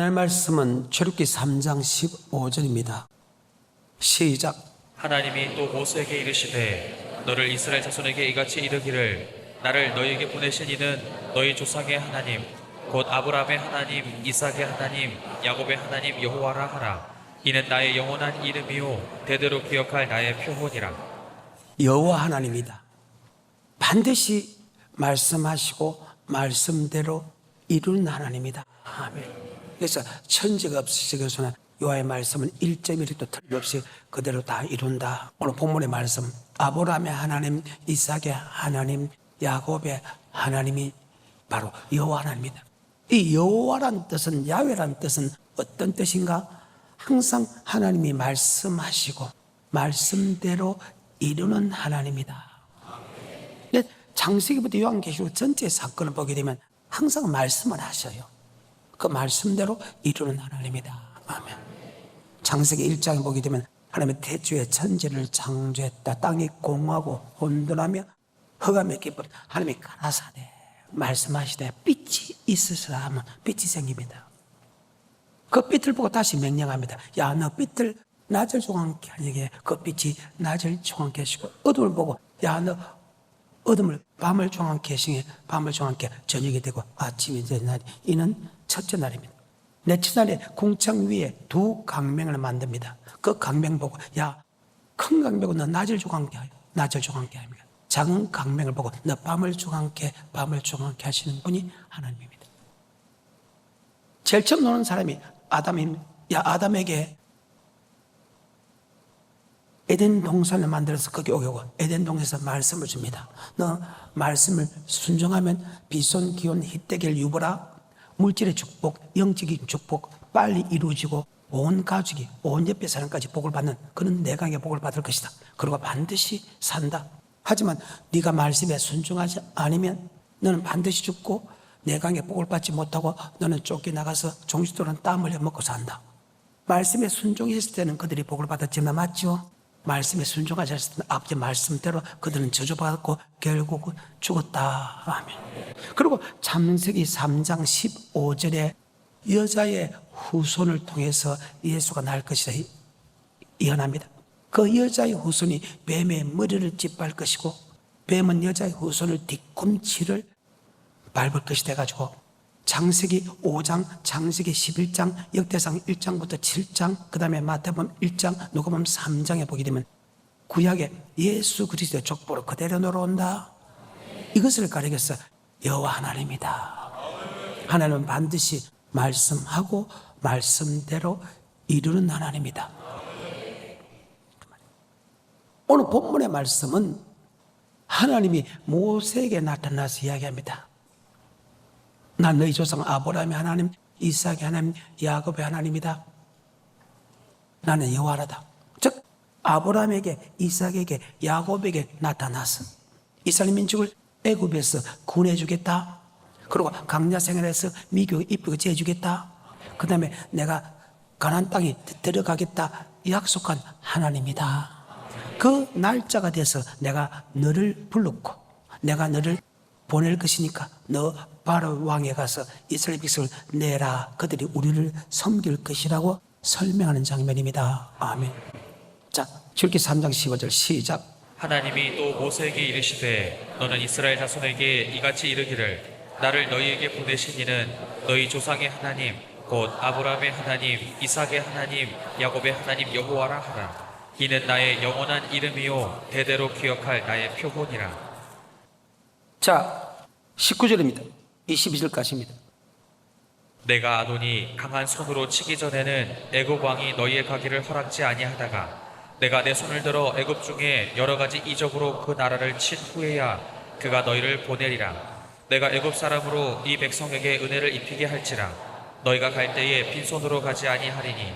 하나님의 말씀은 출애굽기 3장 15절입니다. 시작. 하나님이 또 모세에게 이르시되 너를 이스라엘 자손에게 이같이 이르기를 나를 너희에게 보내신 이는 너희 조상의 하나님 곧 아브라함의 하나님 이삭의 하나님 야곱의 하나님 여호와라 하라. 이는 나의 영원한 이름이요 대대로 기억할 나의 표본이라. 여호와 하나님이다. 반드시 말씀하시고 말씀대로 이루는 하나님이다. 아멘. 그래서 천지가 없으시고서는 여호와의 말씀은 1.1도 틀림없이 그대로 다 이룬다. 오늘 본문의 말씀, 아브라함의 하나님, 이삭의 하나님, 야곱의 하나님이 바로 여호와 하나님이다. 이 여호와란 뜻은, 야훼란 뜻은 어떤 뜻인가? 항상 하나님이 말씀하시고 말씀대로 이루는 하나님이다. 창세기부터 요한계시록 전체 사건을 보게 되면 항상 말씀을 하셔요. 그 말씀대로 이루는 하나님이다. 아멘. 창세기 1장에 보게 되면 하나님의 태초에 천지를 창조했다. 땅이 공하고 혼돈하며 흑암의 깊을 하나님이 가라사대 말씀하시되 빛이 있으시라 하면 빛이 생깁니다. 그 빛을 보고 다시 명령합니다. 야, 너 빛을 낮을 조각게 하니게 그 빛이 낮을 조각게 하시고, 어둠을 보고 야, 너 어둠을 밤을 조각게 하시니 밤을 조각게 저녁이 되고 아침이 되는 날, 이는 첫째 날입니다. 넷째 날에 궁창 위에 두 강명을 만듭니다. 그 강명 보고 야, 큰 강명은 너 낮을 조각게 하여 낮을 조각게 합니다. 작은 강명을 보고 너 밤을 조각게 하시는 분이 하나님입니다. 제일 처음 노는 사람이 아담입니다. 야, 아담에게 에덴 동산을 만들어서 거기 오게 오고 에덴 동에서 말씀을 줍니다. 너 말씀을 순종하면 비손, 기온, 희대결, 유보라 물질의 축복, 영적인 축복 빨리 이루어지고 온 가족이 온 옆에 사람까지 복을 받는 그런 내강의 복을 받을 것이다. 그리고 반드시 산다. 하지만 네가 말씀에 순종하지 않으면 너는 반드시 죽고 내강의 복을 받지 못하고 너는 쫓겨나가서 종식도는 땀 흘려 먹고 산다. 말씀에 순종했을 때는 그들이 복을 받았지만 맞죠? 말씀에 순종하지 않았을 때는 아버지 말씀대로 그들은 저주받았고 결국은 죽었다. 아멘. 그리고 창세기 3장 15절에 여자의 후손을 통해서 예수가 날 것이라 예언합니다. 그 여자의 후손이 뱀의 머리를 짓밟을 것이고 뱀은 여자의 후손을 뒤꿈치를 밟을 것이 돼가지고 창세기 5장, 창세기 11장, 역대상 1장부터 7장, 그 다음에 마태복음 1장, 누가복음 3장에 보게 되면 구약에 예수 그리스도의 족보로 그대로 놀아온다. 이것을 가리켜서 여호와 하나님이다. 하나님은 반드시 말씀하고 말씀대로 이루는 하나님이다. 오늘 본문의 말씀은 하나님이 모세에게 나타나서 이야기합니다. 난 너희 조상 아브라함의 하나님, 이삭의 하나님, 야곱의 하나님이다. 나는 여호와라다. 즉 아브라함에게, 이삭에게, 야곱에게 나타나서 이스라엘 민족을 애굽에서 구원해주겠다. 그리고 강야 생활에서 미국에 이쁘게 재주겠다. 그 다음에 내가 가나안 땅에 들어가겠다 약속한 하나님이다. 그 날짜가 돼서 내가 너를 불렀고 내가 너를 보낼 것이니까 너 바로 왕에 가서 이스라엘 백성을 내라. 그들이 우리를 섬길 것이라고 설명하는 장면입니다. 아멘. 자, 출애굽기 3장 15절 시작. 하나님이 또 모세에게 이르시되 너는 이스라엘 자손에게 이같이 이르기를 나를 너희에게 보내신 이는 너희 조상의 하나님 곧 아브라함의 하나님 이삭의 하나님 야곱의 하나님 여호와라 하라. 이는 나의 영원한 이름이요 대대로 기억할 나의 표본이라. 자, 19절입니다. 22절까지입니다. 내가 아노니 강한 손으로 치기 전에는 애굽 왕이 너희의 가기를 허락지 아니하다가 내가 내 손을 들어 애굽 중에 여러 가지 이적으로 그 나라를 친 후에야 그가 너희를 보내리라. 내가 애굽 사람으로 이 백성에게 은혜를 입히게 할지라. 너희가 갈 때에 빈손으로 가지 아니하리니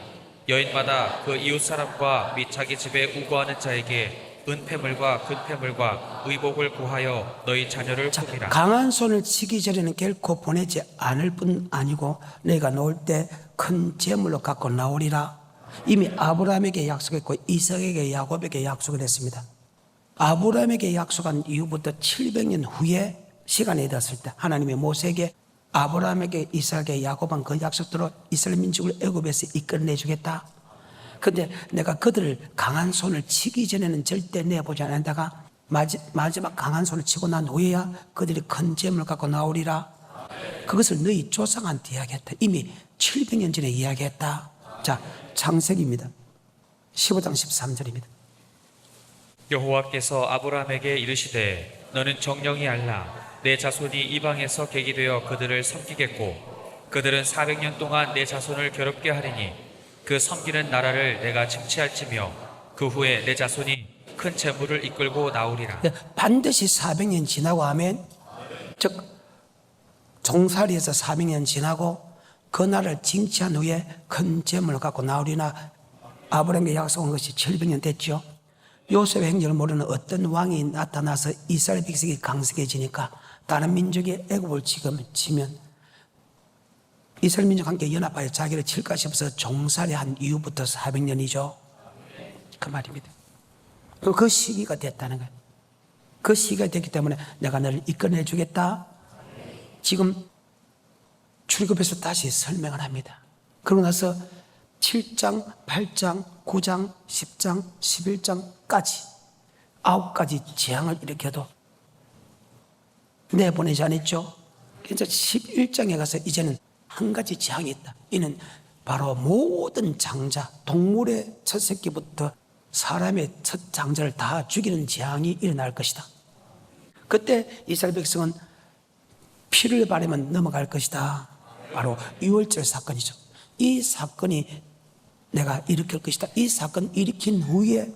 여인마다 그 이웃 사람과 및 자기 집에 우거하는 자에게 은폐물과 금폐물과 의복을 구하여 너희 자녀를 품이라. 강한 손을 치기 전에는 결코 보내지 않을 뿐 아니고 내가 나올 때 큰 재물로 갖고 나오리라. 이미 아브라함에게 약속했고 이삭에게 야곱에게 약속을 했습니다. 아브라함에게 약속한 이후부터 700년 후에 시간이 되었을 때 하나님이 모세에게 아브라함에게 이삭에게 야곱은 그 약속대로 이스라엘 민족을 애굽에서 이끌어내 주겠다. 근데 내가 그들을 강한 손을 치기 전에는 절대 내보지 않는다가 마지막 강한 손을 치고 난 후에야 그들이 큰 재물을 갖고 나오리라. 그것을 너희 조상한테 이야기했다. 이미 700년 전에 이야기했다. 자, 창세기입니다. 15장 13절입니다. 여호와께서 아브라함에게 이르시되 너는 정령이 알라. 내 자손이 이방에서 객이 되어 그들을 섬기겠고 그들은 400년 동안 내 자손을 괴롭게 하리니 그 섬기는 나라를 내가 침체할지며 그 후에 내 자손이 큰 재물을 이끌고 나오리라. 반드시 400년 지나고 하면, 즉 종살이에서 400년 지나고 그 나라를 징치한 후에 큰 재물을 갖고 나오리나. 아브라함에게 약속한 것이 700년 됐죠. 요셉의 행적을 모르는 어떤 왕이 나타나서 이스라엘 백성이 강성해지니까 다른 민족이 애굽을 치면 이스라엘 민족과 함께 연합하여 자기를 칠까 싶어서 종살이한 이후부터 400년이죠. 그 말입니다. 그 시기가 됐다는 거예요. 그 시기가 됐기 때문에 내가 너를 이끌어내 주겠다. 지금 출애굽에서 다시 설명을 합니다. 그러고 나서 7장, 8장, 9장, 10장, 11장까지 9가지 재앙을 일으켜도 내보내지 않았죠. 그래서 11장에 가서 이제는 한 가지 재앙이 있다. 이는 바로 모든 장자, 동물의 첫 새끼부터 사람의 첫 장자를 다 죽이는 재앙이 일어날 것이다. 그때 이스라엘 백성은 피를 바르면 넘어갈 것이다. 바로 유월절 사건이죠. 이 사건이 내가 일으킬 것이다. 이 사건 일으킨 후에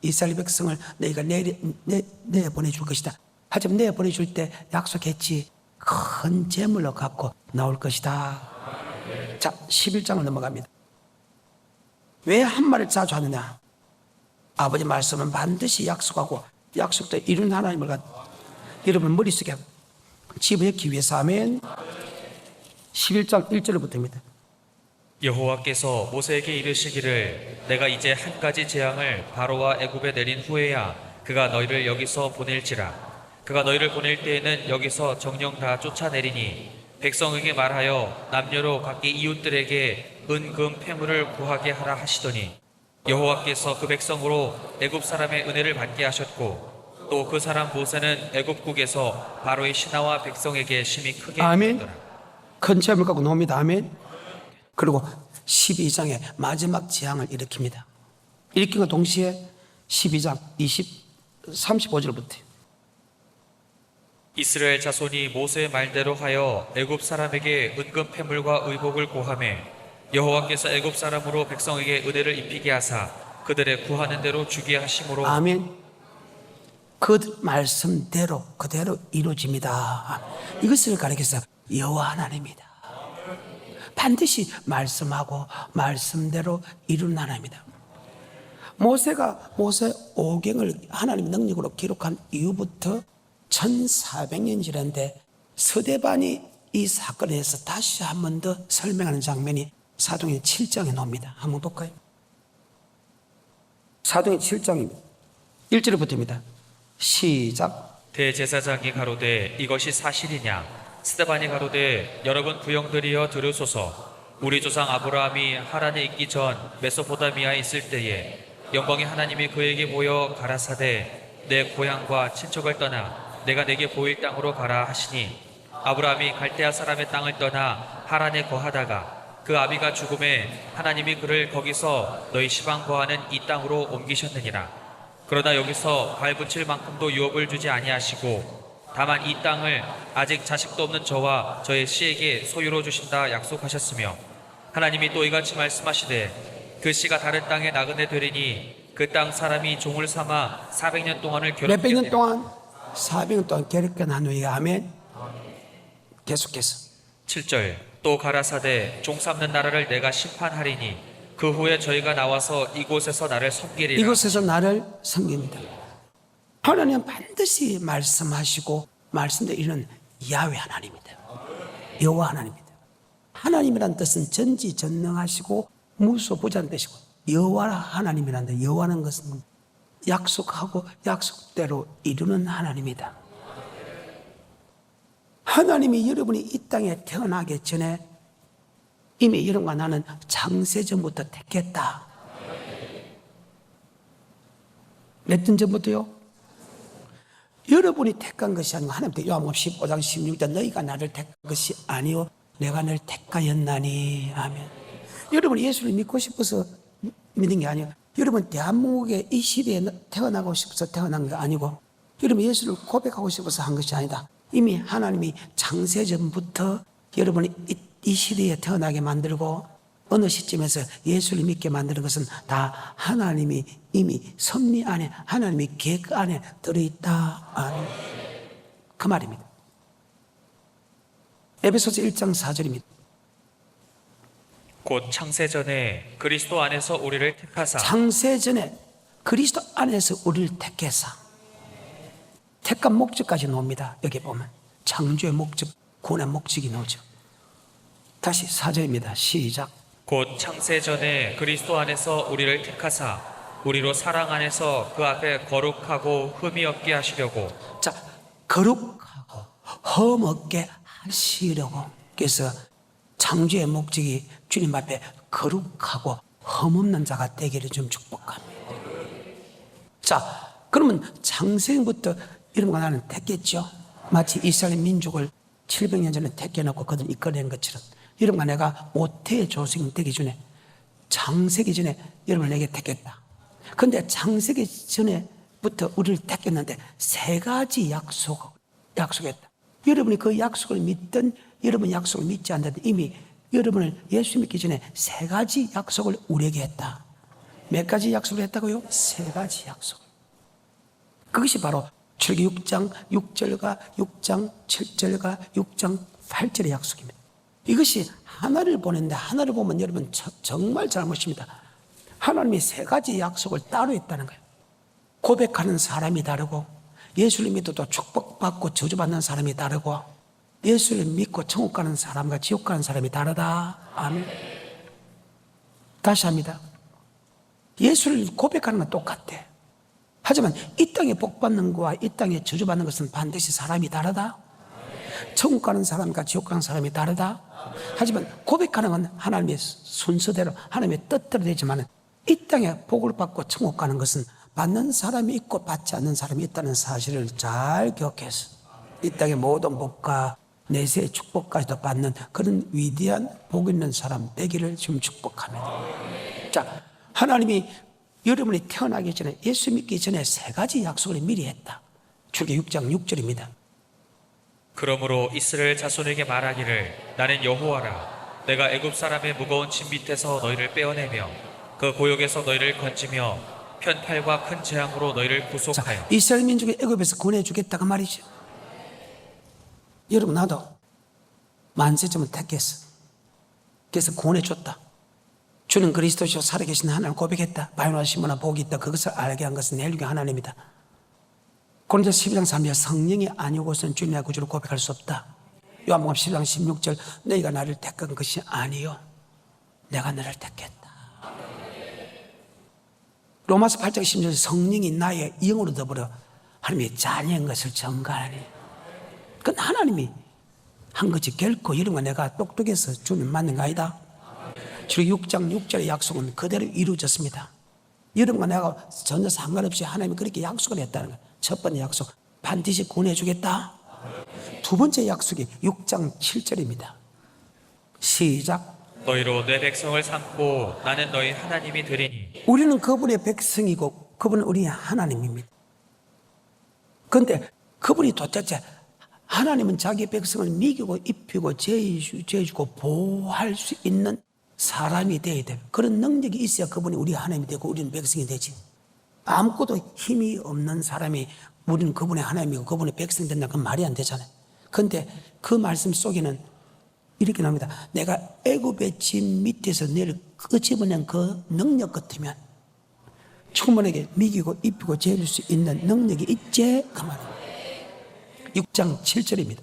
이스라엘 백성을 너희가 내보내줄 것이다. 하지만 내보내줄 때 약속했지. 큰 재물로 갖고 나올 것이다. 자, 11장을 넘어갑니다. 왜 한 말을 자주 하느냐? 아버지 말씀은 반드시 약속하고 약속도 이룬 하나님을 여러분 머릿속에 집어넣기 위해서 하면 11장 1절부터입니다. 여호와께서 모세에게 이르시기를 내가 이제 한 가지 재앙을 바로와 애굽에 내린 후에야 그가 너희를 여기서 보낼지라. 그가 너희를 보낼 때에는 여기서 정령 다 쫓아내리니 백성에게 말하여 남녀로 각기 이웃들에게 은금 폐물을 구하게 하라 하시더니 여호와께서 그 백성으로 애굽 사람의 은혜를 받게 하셨고 또 그 사람 모세는 애굽국에서 바로의 신하와 백성에게 심히 크게 아멘. 힘들더라. 큰 재물 갖고 나옵니다. 아멘. 그리고 12장에 마지막 재앙을 일으킵니다. 일으킨과 동시에 12장 35절부터 이스라엘 자손이 모세의 말대로 하여 애굽 사람에게 은금 폐물과 의복을 고하매 여호와께서 애굽 사람으로 백성에게 은혜를 입히게 하사 그들의 구하는 대로 주게 하심으로 아멘. 그 말씀대로 그대로 이루어집니다. 이것을 가리켜서 여호와 하나님이다. 반드시 말씀하고 말씀대로 이루는 하나님이다. 모세가 모세 오경을 하나님 능력으로 기록한 이후부터 1400년 지났는데 서대반이 이 사건에 대해서 다시 한 번 더 설명하는 장면이 사도행전 7장에 나옵니다. 한번 볼까요? 사도행전 7장입니다. 1절부터입니다. 시작. 대제사장이 가로되 이것이 사실이냐 스데반이 가로되 여러분 부영들이여 들으소서 우리 조상 아브라함이 하란에 있기 전 메소포타미아에 있을 때에 영광의 하나님이 그에게 보여 가라사대 내 고향과 친척을 떠나 내가 내게 보일 땅으로 가라 하시니 아브라함이 갈대아 사람의 땅을 떠나 하란에 거하다가 그 아비가 죽음에 하나님이 그를 거기서 너희 시방 거하는 이 땅으로 옮기셨느니라. 그러나 여기서 발붙일 만큼도 유업을 주지 아니하시고 다만 이 땅을 아직 자식도 없는 저와 저의 씨에게 소유로 주신다 약속하셨으며 하나님이 또 이같이 말씀하시되 그 씨가 다른 땅에 나그네 되리니 그 땅 사람이 종을 삼아 400년 동안을 괴롭게 몇백 년 동안 400년 동안 괴롭게 난 후에 아멘. 계속해서 7절 또 가라사대 종 삼는 나라를 내가 심판하리니 그 후에 저희가 나와서 이곳에서 나를 섬기리라. 이곳에서 나를 섬깁니다. 하나님은 반드시 말씀하시고 말씀대로 이루는 야훼 하나님입니다. 여호와 하나님입니다. 하나님이란 뜻은 전지전능하시고 무소부재한 뜻이고 여호와 하나님이란데 여호와는 것은 약속하고 약속대로 이루는 하나님이다. 하나님이 여러분이 이 땅에 태어나기 전에 이미 여러분과 나는 창세전부터 택했다. 몇 년 전부터요? 여러분이 택한 것이 아니고 하나님께 요한복음 15장 16절 너희가 나를 택한 것이 아니요 내가 너를 택하였나니. 아멘. 여러분이 예수를 믿고 싶어서 믿는 게 아니에요. 여러분 대한민국의 이 시대에 태어나고 싶어서 태어난 게 아니고 여러분 예수를 고백하고 싶어서 한 것이 아니다. 이미 하나님이 창세전부터 여러분이 이 시대에 태어나게 만들고 어느 시점에서 예수를 믿게 만드는 것은 다 하나님이 이미 섭리 안에 하나님이 계획 안에 들어있다. 그 말입니다. 에베소서 1장 4절입니다. 곧 창세전에 그리스도 안에서 우리를 택하사 창세전에 그리스도 안에서 우리를 택해서 택한 목적까지 나옵니다. 여기 보면 창조의 목적, 구원의 목적이 나오죠. 다시 4절입니다. 시작. 곧 창세전에 그리스도 안에서 우리를 택하사 우리로 사랑 안에서 그 앞에 거룩하고 흠이 없게 하시려고. 자, 거룩하고 흠 없게 하시려고. 그래서 창조의 목적이 주님 앞에 거룩하고 흠 없는 자가 되기를 좀 축복합니다. 자, 그러면 창세부터 여러분과 나는 택했죠. 마치 이스라엘 민족을 700년 전에 택해놓고 그들 이끌어낸 것처럼 여러분과 내가 모태의 조상이 되기 전에 창세기 전에 여러분을 내게 택했다. 그런데 창세기 전에부터 우리를 택했는데 세 가지 약속했다. 여러분이 그 약속을 믿든 여러분 약속을 믿지 않든 이미 여러분을 예수 믿기 전에 세 가지 약속을 우리에게 했다. 몇 가지 약속을 했다고요? 세 가지 약속. 그것이 바로 출애굽기 6장 6절과 6장 7절과 6장 8절의 약속입니다. 이것이 하나를 보는데 하나를 보면 여러분 정말 잘못입니다. 하나님이 세 가지 약속을 따로 했다는 거예요. 고백하는 사람이 다르고 예수를 믿어도 축복받고 저주받는 사람이 다르고 예수를 믿고 천국 가는 사람과 지옥 가는 사람이 다르다. 아멘. 다시 합니다. 예수를 고백하는 건 똑같아. 하지만 이 땅에 복받는 것과 이 땅에 저주받는 것은 반드시 사람이 다르다. 천국 가는 사람과 지옥 가는 사람이 다르다. 하지만 고백하는 건 하나님의 순서대로 하나님의 뜻대로 되지만 이 땅에 복을 받고 천국 가는 것은 받는 사람이 있고 받지 않는 사람이 있다는 사실을 잘 기억해서 이 땅의 모든 복과 내세의 축복까지도 받는 그런 위대한 복 있는 사람 되기를 지금 축복합니다. 자, 하나님이 여러분이 태어나기 전에 예수 믿기 전에 세 가지 약속을 미리 했다. 출애굽기 6장 6절입니다. 그러므로 이스라엘 자손에게 말하기를 나는 여호와라. 내가 애굽 사람의 무거운 짐 밑에서 너희를 빼어내며 그 고역에서 너희를 건지며 편팔과 큰 재앙으로 너희를 구속하여. 자, 이스라엘 민족의 애굽에서 구원해주겠다가 말이죠. 여러분 나도 만세점을 택했어. 그래서 구원해줬다. 주는 그리스도시요 살아계신 하나님을 고백했다. 바요나 시모나 복이 있다. 그것을 알게 한 것은 헬류의 하나님이다. 고린도서 12장 3절 성령이 아니고서는 주님의 구주를 고백할 수 없다. 요한복음 12장 16절 너희가 나를 택한 것이 아니요 내가 너를 택했다. 로마서 8장 16절 성령이 나의 영으로 더불어 하나님의 자녀인 것을 증거하니 그건 하나님이 한 거지 결코 여러분과 내가 똑똑해서 주님 맞는 거 아니다. 출애굽기 6장 6절의 약속은 그대로 이루어졌습니다. 여러분과 내가 전혀 상관없이 하나님이 그렇게 약속을 했다는 거예요. 첫 번째 약속 반드시 구원해 주겠다. 두 번째 약속이 6장 7절입니다. 시작. 너희로 내 백성을 삼고 나는 너희 하나님이 되리니. 우리는 그분의 백성이고 그분은 우리의 하나님입니다. 그런데 그분이 도대체 하나님은 자기 백성을 먹이고 입히고 죄주고 보호할 수 있는 사람이 되어야 돼요. 그런 능력이 있어야 그분이 우리 하나님이 되고 우리는 백성이 되지. 아무것도 힘이 없는 사람이 우리는 그분의 하나님이고 그분의 백성이 된다. 그건 말이 안 되잖아요. 그런데 그 말씀 속에는 이렇게 나옵니다. 내가 애굽의 짐 밑에서 너를 끄집어낸 그 능력 같으면 충분하게 먹이고 입히고 재울 수 있는 능력이 있지? 그 말입니다. 6장 7절입니다.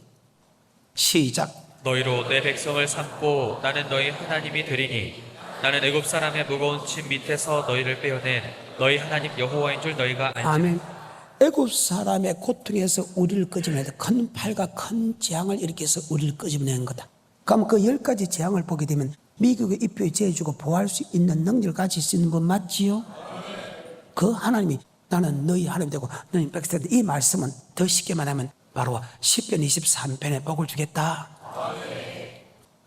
시작. 너희로 내 백성을 삼고 나는 너희 하나님이 되리니 나는 애굽 사람의 무거운 짐 밑에서 너희를 빼어낸 너희 하나님 여호와인 줄 너희가 알지. 아멘. 애굽 사람의 고통에서 우리를 끄집어내서 큰 팔과 큰 재앙을 일으켜서 우리를 끄집어낸 거다. 그럼 그 10가지 재앙을 보게 되면 미국의 입표에 재주고 보호할 수 있는 능력을 가질 수 있는 분 맞지요? 그 하나님이 나는 너희 하나님 되고 너희 백성이 이 말씀은 더 쉽게 말하면 바로 시편 23편에 복을 주겠다.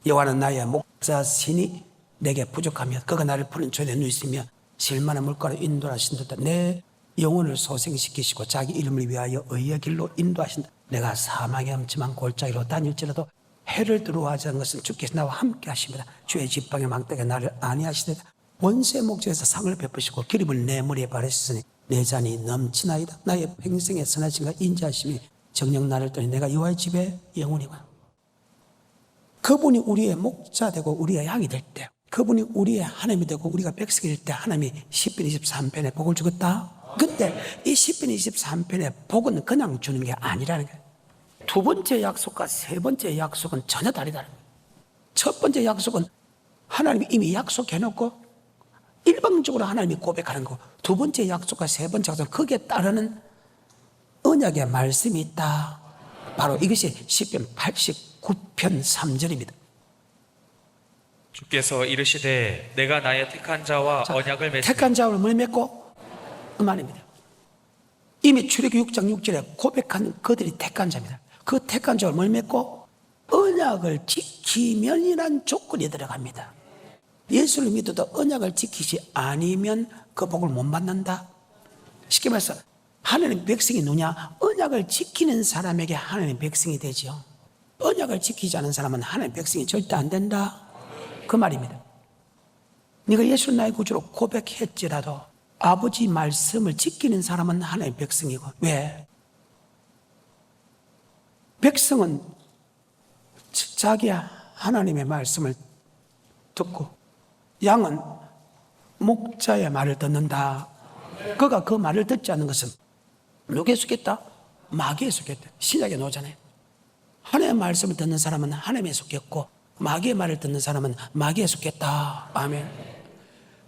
여호와는 나의 목자시니 내게 부족하며 그가 나를 푸른 초대에 누이시며 실만한 물가로 인도하신다. 내 영혼을 소생시키시고 자기 이름을 위하여 의의 길로 인도하신다. 내가 사망의 엄침한 골짜기로 다닐지라도 해를 두려워하지 않는 것은 주께서 나와 함께 하십니다. 주의 지팡이 망대가 나를 안위하시되 원수의 목전에서 상을 베푸시고 기름을 내 머리에 바르셨으니 내 잔이 넘치나이다. 나의 평생의 선하심과 인자하심이 정녕 나를 떠니 내가 여호와의 집에 영원히가. 그분이 우리의 목자 되고 우리의 양이 될 때, 그분이 우리의 하나님이 되고 우리가 백성이 될 때 하나님이 시편 23편에 복을 주겠다. 근데 이 시편 23편의 복은 그냥 주는 게 아니라는 거예요. 두 번째 약속과 세 번째 약속은 전혀 다르다는 거예요. 첫 번째 약속은 하나님이 이미 약속해놓고 일방적으로 하나님이 고백하는 거고, 두 번째 약속과 세 번째 약속은 거기에 따르는 언약의 말씀이 있다. 바로 이것이 시편 89편 3절입니다. 주께서 이르시되 내가 나의 택한 자와 언약을 맺으며 택한 자와 뭘 맺고? 그 말입니다. 이미 출애굽 6장 6절에 고백한 그들이 택한 자입니다. 그 택한 자와 뭘 맺고? 언약을 지키면이란 조건이 들어갑니다. 예수를 믿어도 언약을 지키지 아니면 그 복을 못 받는다. 쉽게 말해서 하나님 백성이 누구냐? 언약을 지키는 사람에게 하나님 백성이 되죠. 언약을 지키지 않은 사람은 하나님 백성이 절대 안 된다. 그 말입니다. 네가 예수를 나의 구주로 고백했지라도 아버지 말씀을 지키는 사람은 하나님의 백성이고. 왜? 백성은 자기 하나님의 말씀을 듣고 양은 목자의 말을 듣는다. 그가 그 말을 듣지 않는 것은 누구에 속했다? 마귀에 속했다. 신약에 나오잖아요. 하나님의 말씀을 듣는 사람은 하나님에 속했고 마귀의 말을 듣는 사람은 마귀에 속했다. 아멘.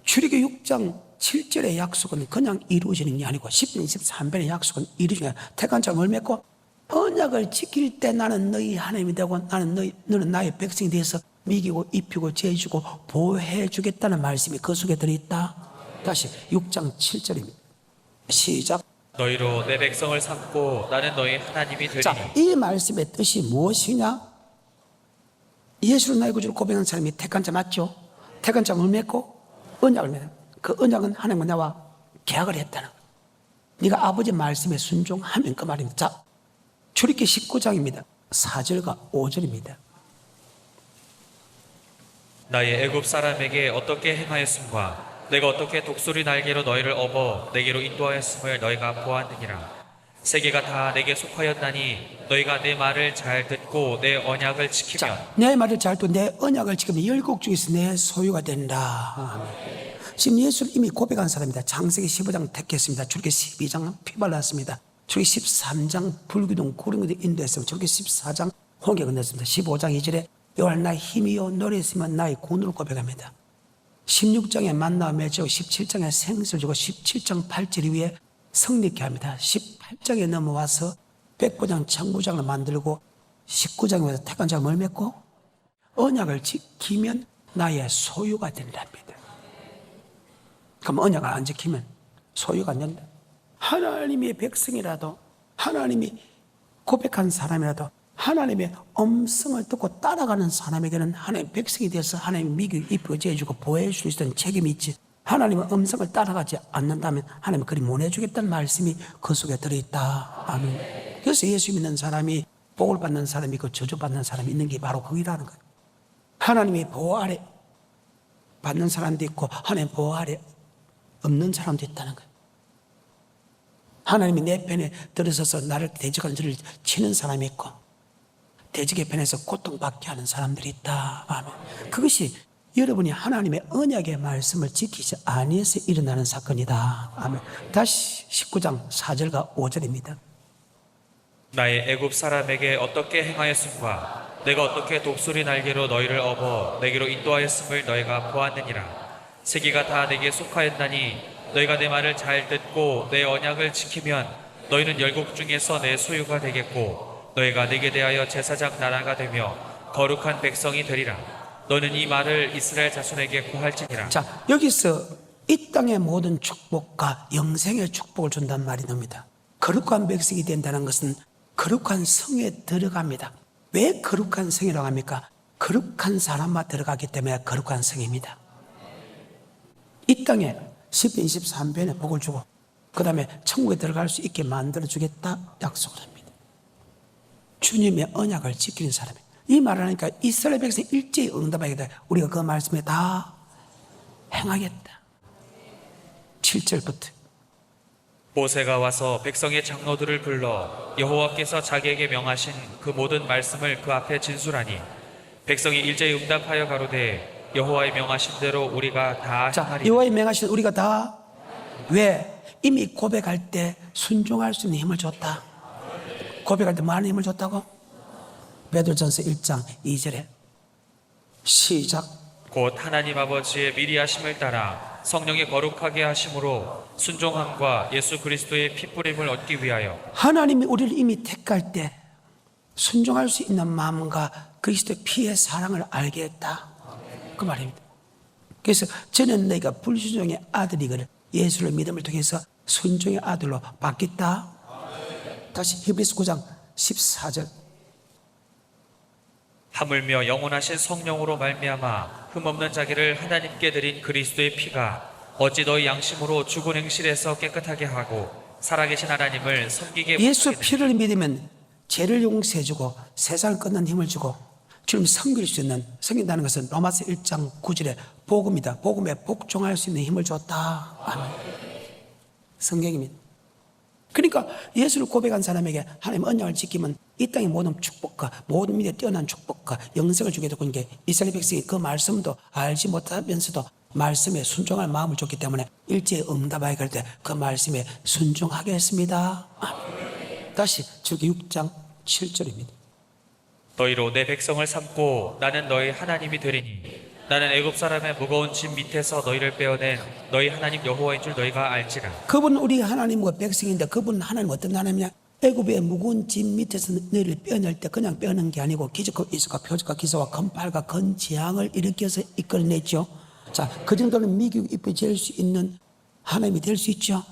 출애굽 6장 7절의 약속은 그냥 이루어지는 게 아니고 시편 23편의 약속은 이루어지는 게 아니라 택한 자가 뭘 맺고 언약을 지킬 때 나는 너희 하나님이 되고 너는 나의 백성이 되어서 미기고 입히고 재주고 보호해 주겠다는 말씀이 그 속에 들어있다. 다시 6장 7절입니다. 시작. 너희로 내 백성을 삼고 나는 너희 하나님이 되리니. 자, 이 말씀의 뜻이 무엇이냐? 예수를 나의 구주로 고백하는 사람이 택한 자 맞죠? 택한 자를 맺고 언약을 맺는, 그 언약은 하나님과 나와 계약을 했다는 거예요. 네가 아버지 말씀에 순종하면 그 말입니다. 자, 출애굽기 19장입니다. 4절과 5절입니다. 나의 애굽 사람에게 어떻게 행하였음과 내가 어떻게 독수리 날개로 너희를 업어 내게로 인도하였음을 너희가 보았느니라. 세계가 다 내게 속하였나니 너희가 내 말을 잘 듣고 내 언약을 지키면. 자, 내 말을 잘 듣고 내 언약을 지키면 열국 중에서 내 소유가 된다. 지금 예수를 이미 고백한 사람입니다. 창세기 15장 택했습니다. 출애굽기 12장 피 발랐습니다. 출애굽기 13장 불기둥 구름이 인도했습니다. 출애굽기 14장 홍해 건넜습니다. 15장 2절에 여호와 나의 힘이요 노래 있으면 나의 군으로 고백합니다. 16장에 만나 맺고 17장에 생수를 주고 17장 8절 이후에 성립케 합니다. 18장에 넘어와서 백부장 천부장을 만들고 19장에 와서 택한 자가 뭘 맺고 언약을 지키면 나의 소유가 된답니다. 그럼 언약을 안 지키면 소유가 안 된다. 하나님의 백성이라도 하나님이 고백한 사람이라도 하나님의 음성을 듣고 따라가는 사람에게는 하나님의 백성이 되어서 하나님의 미국 입혀져 해주고 보호해 줄 수 있는 책임이 있지. 하나님의 음성을 따라가지 않는다면 하나님은 그리 못 해주겠다는 말씀이 그 속에 들어있다. 아멘. 그래서 예수 믿는 사람이 복을 받는 사람이 있고 저주받는 사람이 있는 게 바로 거기라는 거예요. 하나님의 보호 아래 받는 사람도 있고 하나님의 보호 아래 없는 사람도 있다는 거예요. 하나님이 내 편에 들어서서 나를 대적하는 저를 치는 사람이 있고 대적의 편에서 고통받게 하는 사람들이 있다. 아멘. 그것이 여러분이 하나님의 언약의 말씀을 지키지 아니해서 일어나는 사건이다. 아멘. 다시 19장 4절과 5절입니다. 나의 애굽 사람에게 어떻게 행하였음과 내가 어떻게 독수리 날개로 너희를 업어 내게로 인도하였음을 너희가 보았느니라. 세계가 다 내게 속하였나니 너희가 내 말을 잘 듣고 내 언약을 지키면 너희는 열국 중에서 내 소유가 되겠고 너희가 내게 대하여 제사장 나라가 되며 거룩한 백성이 되리라. 너는 이 말을 이스라엘 자손에게 고할지니라. 자, 여기서 이 땅의 모든 축복과 영생의 축복을 준다는 말이 나옵니다. 거룩한 백성이 된다는 것은 거룩한 성에 들어갑니다. 왜 거룩한 성이라고 합니까? 거룩한 사람만 들어가기 때문에 거룩한 성입니다. 이 땅에 10편 23편에 복을 주고 그 다음에 천국에 들어갈 수 있게 만들어주겠다 약속을 합니다. 주님의 언약을 지키는 사람이에요. 이 말을 하니까 이스라엘 백성이 일제히 응답하겠다. 우리가 그 말씀에 다 행하겠다. 7절부터 모세가 와서 백성의 장로들을 불러 여호와께서 자기에게 명하신 그 모든 말씀을 그 앞에 진술하니 백성이 일제히 응답하여 가로되 여호와의 명하신 대로 우리가 다 자, 행하리라. 여호와의 명하신 우리가 다 왜? 이미 고백할 때 순종할 수 있는 힘을 줬다. 고백할 때 많은 힘을 줬다고? 베드로전서 1장 2절에 시작. 곧 하나님 아버지의 미리 하심을 따라 성령의 거룩하게 하심으로 순종함과 예수 그리스도의 피뿌림을 얻기 위하여 하나님이 우리를 이미 택할 때 순종할 수 있는 마음과 그리스도의 피의 사랑을 알게 했다. 그 말입니다. 그래서 저는 너희가 불순종의 아들이거늘 예수를 믿음을 통해서 순종의 아들로 바뀌었다. 다시 히브리서 9장 14절. 하물며 영원하신 성령으로 말미암아 흠없는 자기를 하나님께 드린 그리스도의 피가 어찌 너희 양심으로 죽은 행실에서 깨끗하게 하고 살아계신 하나님을 섬기게 예수 못하게 피를 믿으면 죄를 용서해주고 세상을 끊는 힘을 주고 주님 섬길 수 있는, 섬긴다는 것은 로마서 1장 9절에 복음이다. 복음에 복종할 수 있는 힘을 줬다. 아멘. 성경입니다. 그러니까 예수를 고백한 사람에게 하나님 언약을 지키면 이 땅의 모든 축복과 모든 믿음에 뛰어난 축복과 영생을 주게 되고, 이게 이스라엘 백성이 그 말씀도 알지 못하면서도 말씀에 순종할 마음을 줬기 때문에 일제히 응답하게 할 때 그 말씀에 순종하겠습니다. 아멘. 다시 출애굽기 6장 7절입니다. 너희로 내 백성을 삼고 나는 너희 하나님이 되리니 나는 애굽 사람의 무거운 짐 밑에서 너희를 빼어낸 너희 하나님 여호와인 줄 너희가 알지라. 그분 우리 하나님과 백성인데 그분 하나님 어떤 하나님이냐? 애굽의 무거운 짐 밑에서 너희를 빼어낼 때 그냥 빼어낸 게 아니고 기적과 이적과 표적과 기사와 건팔과 건재앙을 일으켜서 이끌어냈죠. 자, 그 정도는 미국 입에 질 수 있는 하나님이 될 수 있죠.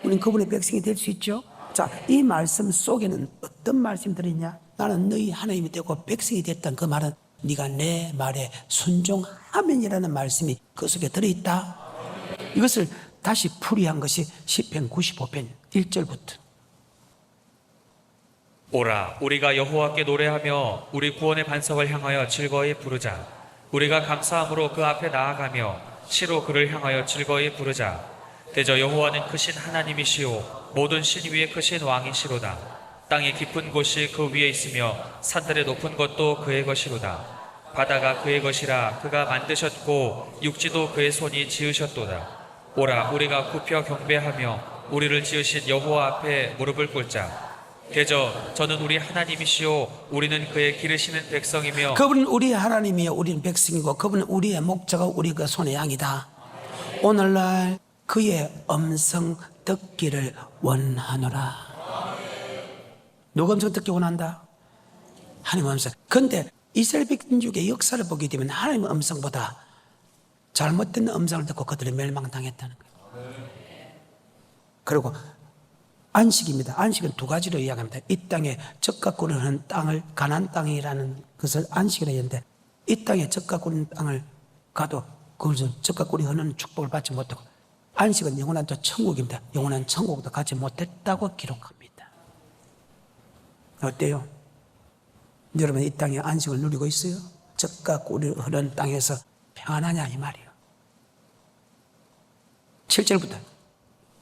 우리는 그분의 백성이 될 수 있죠. 자, 이 말씀 속에는 어떤 말씀이 들어있냐? 나는 너희 하나님이 되고 백성이 됐던 그 말은 네가 내 말에 순종하면이라는 말씀이 그 속에 들어있다. 이것을 다시 풀이한 것이 시편 95편 1절부터. 오라 우리가 여호와께 노래하며 우리 구원의 반석을 향하여 즐거이 부르자. 우리가 감사함으로 그 앞에 나아가며 시로 그를 향하여 즐거이 부르자. 대저 여호와는 크신 하나님이시오 모든 신 위에 크신 왕이시로다. 땅의 깊은 곳이 그 위에 있으며 산들의 높은 것도 그의 것이로다. 바다가 그의 것이라 그가 만드셨고 육지도 그의 손이 지으셨도다. 오라 우리가 굽혀 경배하며 우리를 지으신 여호와 앞에 무릎을 꿇자. 대저 저는 우리 하나님이시오 우리는 그의 기르시는 백성이며 그분은 우리 하나님이요 우리는 백성이고 그분은 우리의 목자가 우리 그 손의 양이다. 오늘날 그의 음성 듣기를 원하노라. 누가 음성 듣기 원한다? 하나님의 음성. 그런데 이스라엘 백성의 역사를 보게 되면 하나님의 음성보다 잘못된 음성을 듣고 그들이 멸망당했다는 거예요. 그리고 안식입니다. 안식은 두 가지로 이야기합니다. 이 땅에 젖과 꿀을 흐르는 땅을 가나안 땅이라는 것을 안식이라 했는데, 이 땅에 젖과 꿀 땅을 가도 그것을 젖과 꿀이 흐르는 축복을 받지 못하고, 안식은 영원한 또 천국입니다. 영원한 천국도 가지 못했다고 기록합니다. 어때요? 여러분 이 땅에 안식을 누리고 있어요? 젖과 꿀이 흐르는 땅에서 평안하냐 이 말이에요. 7절부터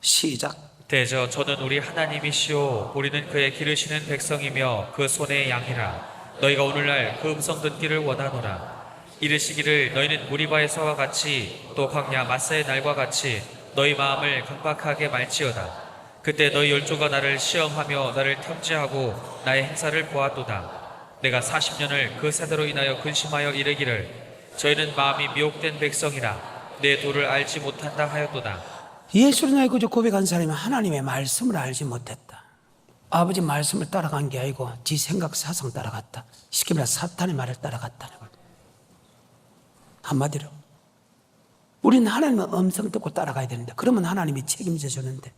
시작. 대저 저는 우리 하나님이시오 우리는 그의 기르시는 백성이며 그 손의 양이라. 너희가 오늘날 그 음성 듣기를 원하노라. 이르시기를 너희는 무리바에서와 같이 또 광야 마사의 날과 같이 너희 마음을 강박하게 말지어다. 그때 너희 열조가 나를 시험하며 나를 탐지하고 나의 행사를 보았도다. 내가 40년을 그 세대로 인하여 근심하여 이르기를 저희는 마음이 미혹된 백성이라 내 도를 알지 못한다 하였도다. 예수를 나의 구주 고백한 사람이 하나님의 말씀을 알지 못했다. 아버지 말씀을 따라간 게 아니고 지 생각 사상 따라갔다. 쉽게 말해 사탄의 말을 따라갔다는 거예요. 한마디로 우리는 하나님의 음성 듣고 따라가야 되는데, 그러면 하나님이 책임져 주는데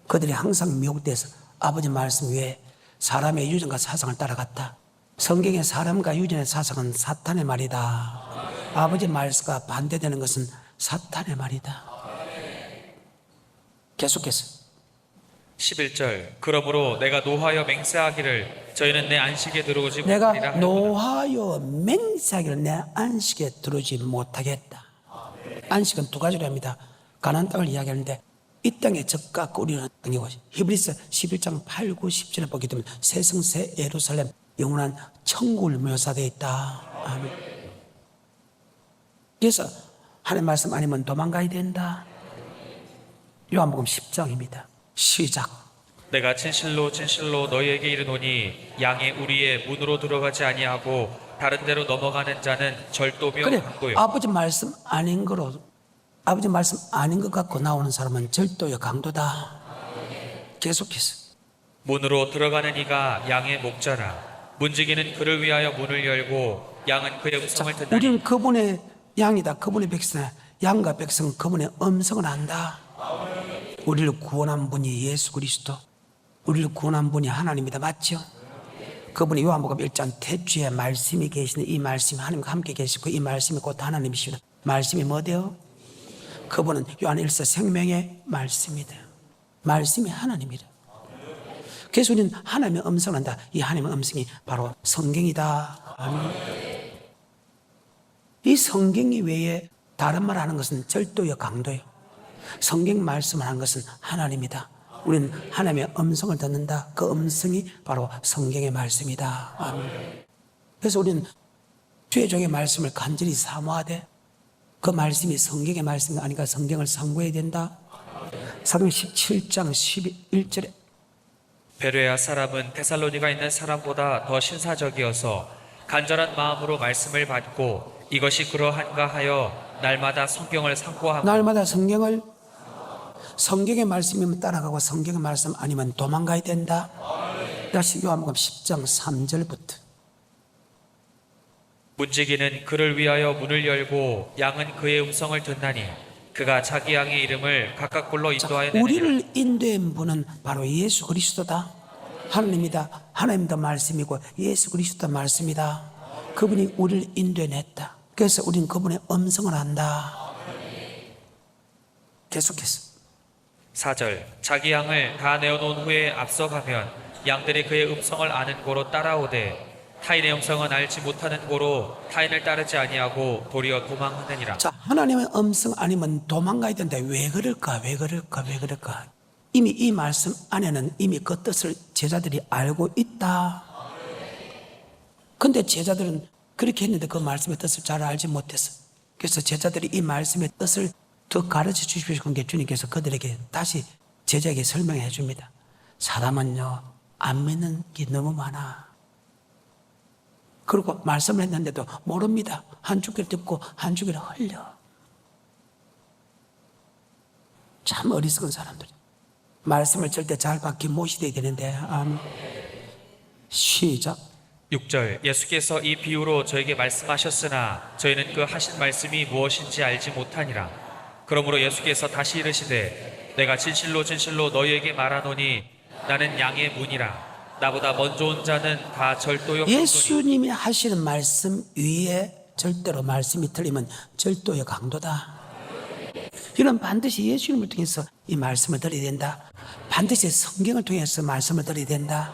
그들이 항상 미혹돼서 아버지 말씀 외에 사람의 유전과 사상을 따라갔다. 성경의 사람과 유전의 사상은 사탄의 말이다. 아버지 말씀과 반대되는 것은 사탄의 말이다. 계속해서 11절 그러므로 내가 노하여 맹세하기를 저희는 내 안식에 들어오지 내가 못하리라 하였구나. 노하여 맹세하기를 내 안식에 들어오지 못하겠다. 안식은 두 가지로 합니다. 가나안 땅을 이야기하는데 이 땅에 적과 우리는 땅이고, 히브리서 11장 8, 9, 10절에 보게 되면 새 성 새 예루살렘 영원한 천국을 묘사되어 있다. 아멘. 그래서 하나님 말씀 아니면 도망가야 된다. 요한복음 10장입니다. 시작. 내가 진실로 진실로 너희에게 이르노니 양의 우리의 문으로 들어가지 아니하고 다른 데로 넘어가는 자는 절도며 그래, 강도요. 아버지 말씀 아닌 거로, 아버지 말씀 아닌 것 갖고 나오는 사람은 절도요 강도다. 계속해서 문으로 들어가는 이가 양의 목자라. 문지기는 그를 위하여 문을 열고 양은 그의 음성을 듣나니. 우리는 그분의 양이다. 그분의 백성이다. 양과 백성은 그분의 음성을 안다. 우리를 구원한 분이 예수 그리스도, 우리를 구원한 분이 하나님이다. 맞죠? 그분이 요한복음 1장 태초에 말씀이 계시는 이 말씀이 하나님과 함께 계시고 이 말씀이 곧 하나님이시다. 말씀이 뭐대요? 그분은 요한 1서 생명의 말씀이다. 말씀이 하나님이다. 그래서 우리는 하나님의 음성을 한다. 이 하나님의 음성이 바로 성경이다. 아멘. 이 성경 외에 다른 말 하는 것은 절도요 강도요. 성경 말씀을 하는 것은 하나님이다. 우리는 하나님의 음성을 듣는다. 그 음성이 바로 성경의 말씀이다. 아멘. 그래서 우리는 주의 종의 말씀을 간절히 사모하되 그 말씀이 성경의 말씀이 아니까 성경을 상고해야 된다. 사도행 17장 11절에 베레아 사람은 데살로니가 있는 사람보다 더 신사적이어서 간절한 마음으로 말씀을 받고 이것이 그러한가 하여 날마다 성경을 상고하고. 날마다 성경의 말씀이면 따라가고 성경의 말씀 아니면 도망가야 된다. 다시 요한복음 10장 3절부터 문지기는 그를 위하여 문을 열고 양은 그의 음성을 듣나니 그가 자기 양의 이름을 각각 불러 인도하여 내니라. 우리를 인도한 분은 바로 예수 그리스도다. 하나님이다. 하나님도 말씀이고 예수 그리스도 말씀이다. 그분이 우리를 인도해냈다. 그래서 우리는 그분의 음성을 안다. 계속해서 4절 자기 양을 다 내어놓은 후에 앞서가면 양들이 그의 음성을 아는 고로 따라오되 타인의 음성은 알지 못하는 고로 타인을 따르지 아니하고 도리어 도망하느니라. 자, 하나님의 음성 아니면 도망가야 되는데 왜 그럴까? 왜 그럴까? 왜 그럴까? 이미 이 말씀 안에는 이미 그 뜻을 제자들이 알고 있다. 근데 제자들은 그렇게 했는데 그 말씀의 뜻을 잘 알지 못했어. 그래서 제자들이 이 말씀의 뜻을 더 가르쳐 주시고 싶은 게 주님께서 그들에게 다시 제자에게 설명해 줍니다. 사람은요, 안 믿는 게 너무 많아. 그리고 말씀을 했는데도 모릅니다. 한 주기를 듣고 한 주기를 흘려. 참 어리석은 사람들. 말씀을 절대 잘 받기 못이 되는데. 아멘. 시작. 6절 예수께서 이 비유로 저에게 말씀하셨으나 저희는 그 하신 말씀이 무엇인지 알지 못하니라. 그러므로 예수께서 다시 이르시되 내가 진실로 진실로 너희에게 말하노니 나는 양의 문이라. 나보다 먼저 온 자는 다 절도요 강도니. 예수님이 하시는 말씀 위에 절대로 말씀이 틀리면 절도요 강도다. 이런 반드시 예수님을 통해서 이 말씀을 들어야 된다. 반드시 성경을 통해서 말씀을 들어야 된다.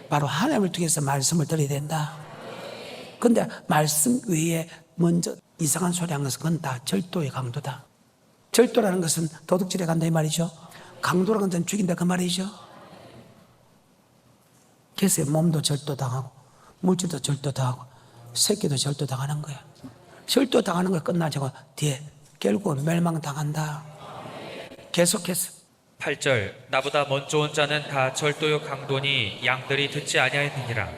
바로 하나님을 통해서 말씀을 들어야 된다. 그런데 말씀 외에 먼저 이상한 소리 하는 것은 그건 다 절도의 강도다. 절도라는 것은 도둑질에 간다 이 말이죠. 강도라는 것은 죽인다 그 말이죠. 그래서 몸도 절도당하고 물질도 절도당하고 새끼도 절도당하는 거야. 절도당하는 걸 끝나자고 뒤에 결국은 멸망당한다. 계속해서 8절 나보다 먼저 온 자는 다 절도요 강도니 양들이 듣지 아니하였느니라.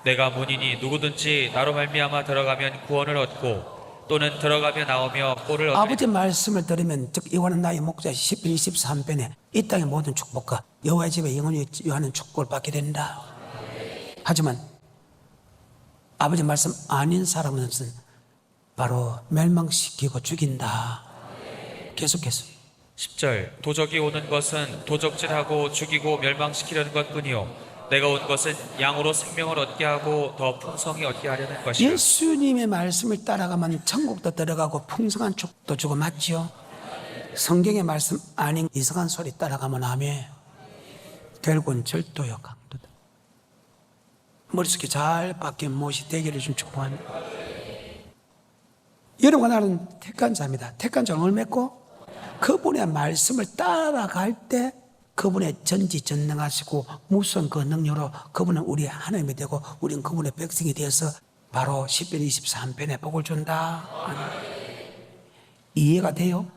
내가 문이니 누구든지 나로 말미암아 들어가면 구원을 얻고 또는 들어가며 나오며 꼴을 얻으리라. 아버지 말씀을 들으면 즉 이와는 나의 목자 11, 23편에 이 땅의 모든 축복과 여호와의 집에 영원히 거하는 축복을 받게 된다. 하지만 아버지 말씀 아닌 사람은 바로 멸망시키고 죽인다. 계속해서 10절 도적이 오는 것은 도적질하고 죽이고 멸망시키려는 것뿐이요 내가 온 것은 양으로 생명을 얻게 하고 더 풍성히 얻게 하려는 것이라. 예수님의 말씀을 따라가면 천국도 들어가고 풍성한 축복도 주고 맞지요? 성경의 말씀 아닌 이상한 소리 따라가면 아멘. 결국은 절도요 강도다. 머릿속에 잘 박힌 못이 되기를 좀 축복합니다. 여러분과 나는 택한 자입니다. 택한 자는 얼마고? 그분의 말씀을 따라갈 때 그분의 전지전능하시고 무서운 그 능력으로 그분은 우리의 하나님이 되고 우리는 그분의 백성이 되어서 바로 10편 23편에 복을 준다. 이해가 돼요?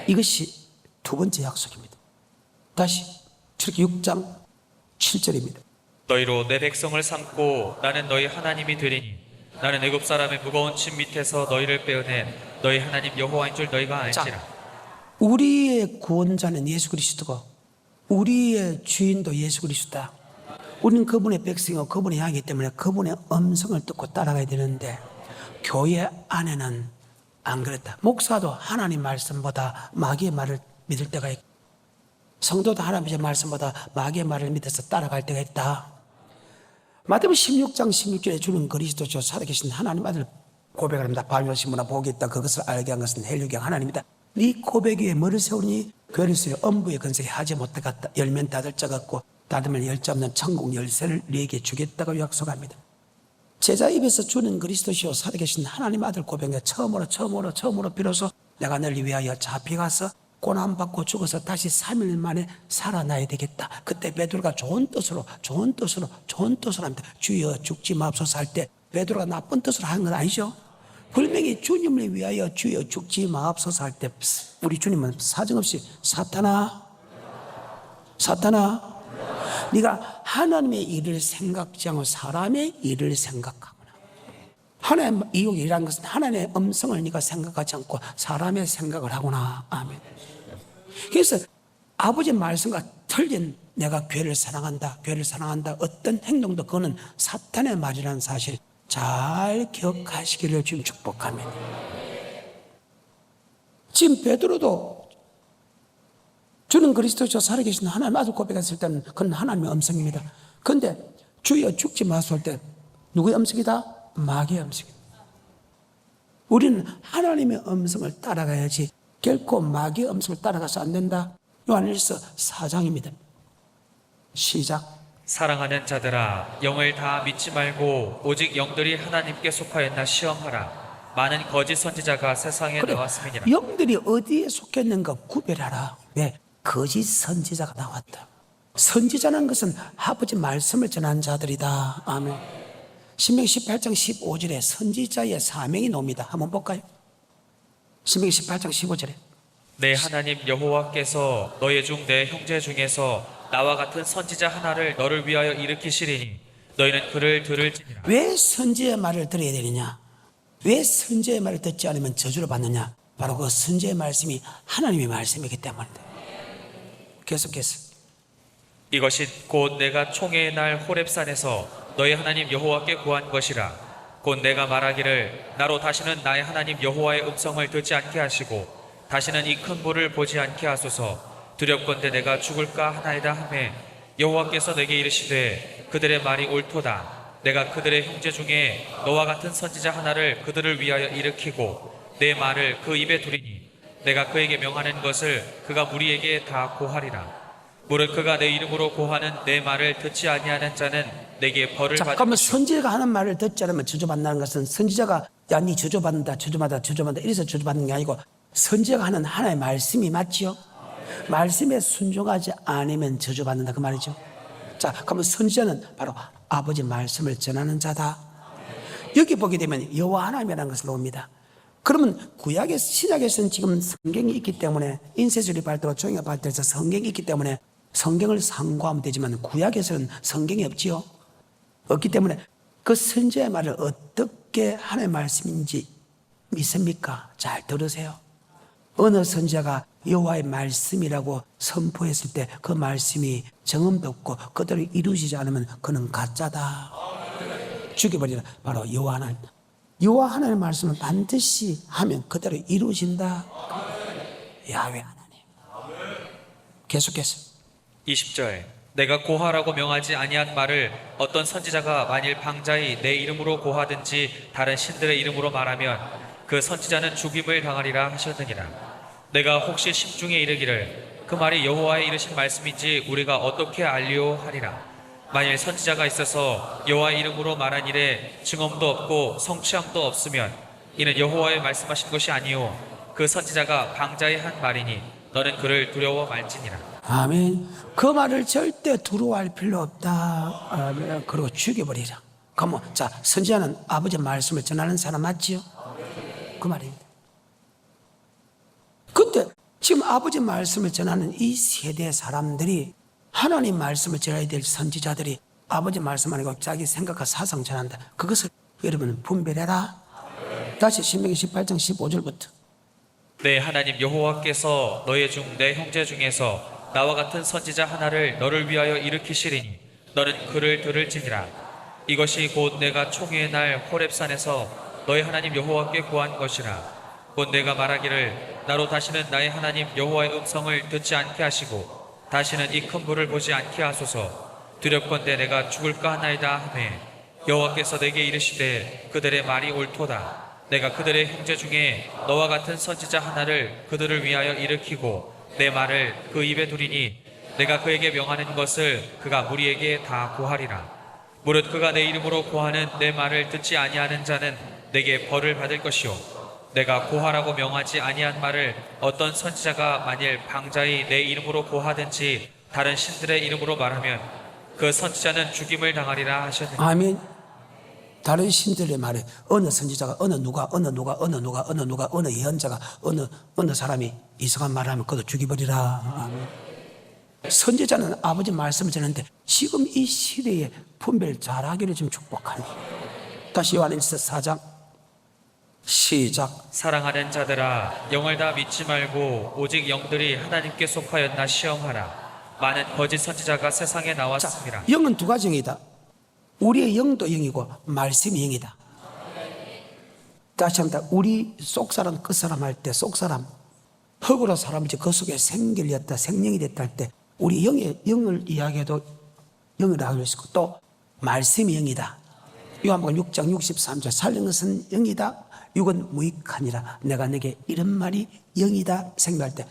이것이 두 번째 약속입니다. 다시 출애굽기 6장 7절입니다. 너희로 내 백성을 삼고 나는 너희 하나님이 되리니 나는 애굽 사람의 무거운 짐 밑에서 너희를 빼어낸 너희 하나님 여호와인 줄 너희가 알지라. 자, 우리의 구원자는 예수 그리스도고 우리의 주인도 예수 그리스도다. 우리는 그분의 백성이고 그분의 양이기 때문에 그분의 음성을 듣고 따라가야 되는데 교회 안에는 안 그랬다. 목사도 하나님 말씀보다 마귀의 말을 믿을 때가 있고 성도도 하나님의 말씀보다 마귀의 말을 믿어서 따라갈 때가 있다. 마태복음 16장 16절에 주는 그리스도죠 살아계신 하나님 아들 고백을 합니다. 발명신문화 복이 있다. 그것을 알게 한 것은 헬류경 하나님이다. 네 고백 위에 뭐를 세우니 교회를 세워 엄부의 건설이 하지 못하겠다. 열면 닫을 자 같고 닫으면 열자 없는 천국 열쇠를 네게 주겠다고 약속합니다. 제자 입에서 주는 그리스도시요 살아계신 하나님 아들 고백에 처음으로 비로소 내가 너를 위하여 잡혀가서 고난받고 죽어서 다시 3일 만에 살아나야 되겠다. 그때 베드로가 좋은 뜻으로 합니다. 주여 죽지 마옵소서 할 때 베드로가 나쁜 뜻으로 하는 건 아니죠. 분명히 주님을 위하여 주여 죽지 마옵소서 할 때 우리 주님은 사정없이 사탄아 네가 하나님의 일을 생각지 않고 사람의 일을 생각하구나. 하나님의 이익이라는 것은 하나님의 음성을 네가 생각하지 않고 사람의 생각을 하구나. 아멘. 그래서 아버지 말씀과 틀린 내가 교회를 사랑한다 어떤 행동도 그거는 사탄의 말이라는 사실 잘 기억하시기를 지금 축복합니다. 지금 베드로도 주는 그리스도죠 살아계신 하나님 아들 고백했을 때는 그건 하나님의 음성입니다. 그런데 주여 죽지 마소서 할 때 누구의 음성이다? 마귀의 음성이다. 우리는 하나님의 음성을 따라가야지 결코 마귀의 음성을 따라가서 안 된다. 요한일서 4장입니다. 시작. 사랑하는 자들아 영을 다 믿지 말고 오직 영들이 하나님께 속하였나 시험하라. 많은 거짓 선지자가 세상에 그래, 나왔음이니라. 영들이 어디에 속했는가 구별하라. 왜? 거짓 선지자가 나왔다. 선지자라는 것은 아버지 말씀을 전하는 자들이다. 아멘. 신명기 18장 15절에 선지자의 사명이 나옵니다. 한번 볼까요? 신명기 18장 15절에 내 하나님 여호와께서 너희 중 내 형제 중에서 나와 같은 선지자 하나를 너를 위하여 일으키시리니 너희는 그를 들을지니라. 왜 선지의 말을 들어야 되느냐? 왜 선지의 말을 듣지 않으면 저주를 받느냐? 바로 그 선지의 말씀이 하나님의 말씀이기 때문이다. 계속해서 이것이 곧 내가 총회의 날 호렙산에서 너희 하나님 여호와께 구한 것이라. 곧 내가 말하기를 나로 다시는 나의 하나님 여호와의 음성을 듣지 않게 하시고 다시는 이 큰 불을 보지 않게 하소서. 두렵건대 내가 죽을까 하나이다 하매 여호와께서 내게 이르시되 그들의 말이 옳도다. 내가 그들의 형제 중에 너와 같은 선지자 하나를 그들을 위하여 일으키고 내 말을 그 입에 두리니 내가 그에게 명하는 것을 그가 무리에게 다 고하리라. 무릇 그가 내 이름으로 고하는 내 말을 듣지 아니하는 자는 내게 벌을 받을 잠깐만 것이요. 선지자가 하는 말을 듣지 않으면 저주받는다는 것은 선지자가 야 니 저주받는다 이래서 저주받는 게 아니고 선지자가 하는 하나의 말씀이 맞지요? 말씀에 순종하지 않으면 저주받는다 그 말이죠. 자, 그러면 선지자는 바로 아버지 말씀을 전하는 자다. 여기 보게 되면 여호와 하나님이라는 것을 나옵니다. 그러면 구약의 신약에서는 지금 성경이 있기 때문에 인쇄술이 발달하고 종이가 발달해서 성경이 있기 때문에 성경을 상고하면 되지만 구약에서는 성경이 없지요. 없기 때문에 그 선지자의 말을 어떻게 하나님의 말씀인지 믿습니까? 잘 들으세요. 어느 선지자가 여호와의 말씀이라고 선포했을 때 그 말씀이 정음도 없고 그대로 이루어지지 않으면 그는 가짜다. 죽여버리라. 바로 여호와 하나님. 여호와 하나님의 말씀은 반드시 하면 그대로 이루어진다. 야훼 하나님. 계속해서 20절 내가 고하라고 명하지 아니한 말을 어떤 선지자가 만일 방자히 내 이름으로 고하든지 다른 신들의 이름으로 말하면 그 선지자는 죽임을 당하리라 하셨느니라. 내가 혹시 심중에 이르기를 그 말이 여호와의 이르신 말씀인지 우리가 어떻게 알리오 하리라. 만일 선지자가 있어서 여호와의 이름으로 말한 일에 증언도 없고 성취함도 없으면 이는 여호와의 말씀하신 것이 아니요 그 선지자가 방자히 한 말이니 너는 그를 두려워 말지니라. 아멘. 그 말을 절대 두려워할 필요 없다. 아멘. 그리고 죽여버리라. 그러면 자, 선지자는 아버지 말씀을 전하는 사람 맞지요? 그 말입니다. 근데 지금 아버지 말씀을 전하는 이 세대 사람들이 하나님 말씀을 전해야 될 선지자들이 아버지 말씀 아니고 자기 생각과 사상 전한다. 그것을 여러분 분별해라. 다시 신명기 18장 15절부터 내 하나님 여호와께서 너희 중 내 형제 중에서 나와 같은 선지자 하나를 너를 위하여 일으키시리니 너는 그를 들을지니라. 이것이 곧 내가 총회의 날 호렙산에서 너희 하나님 여호와께 구한 것이라. 곧 내가 말하기를 나로 다시는 나의 하나님 여호와의 음성을 듣지 않게 하시고 다시는 이 큰 불을 보지 않게 하소서. 두렵건대 내가 죽을까 하나이다 하매 여호와께서 내게 이르시되 그들의 말이 옳도다. 내가 그들의 형제 중에 너와 같은 선지자 하나를 그들을 위하여 일으키고 내 말을 그 입에 두리니 내가 그에게 명하는 것을 그가 무리에게 다 고하리라. 무릇 그가 내 이름으로 고하는 내 말을 듣지 아니하는 자는 내게 벌을 받을 것이요 내가 고하라고 명하지 아니한 말을 어떤 선지자가 만일 방자히 내 이름으로 고하든지 다른 신들의 이름으로 말하면 그 선지자는 죽임을 당하리라 하셨느니. 아멘. 다른 신들의 말에 어느 선지자가 어느 예언자가 어느 사람이 이상한 말을 하면 그도 죽여버리라. 아멘. 선지자는 아버지 말씀을 전하는데 지금 이 시대에 분별 잘하기를 좀 축복하니. 다시 요한일서 4장 시작. 사랑하는 자들아 영을 다 믿지 말고 오직 영들이 하나님께 속하였나 시험하라. 많은 거짓 선지자가 세상에 나왔습니다. 영은 두 가지 영이다. 우리의 영도 영이고 말씀이 영이다. 다시 한번 우리 속사람 끝사람 할 때 속사람 흙으로 사람이지 그 속에 생결이었다 생명이 됐다 할 때 우리 영을 이야기해도 영이라고 할 수 있고 또 말씀이 영이다. 요한복음 6장 63절 살린 것은 영이다. 육은 무익하니라. 내가 내게 이런 말이 영이다 생각할 때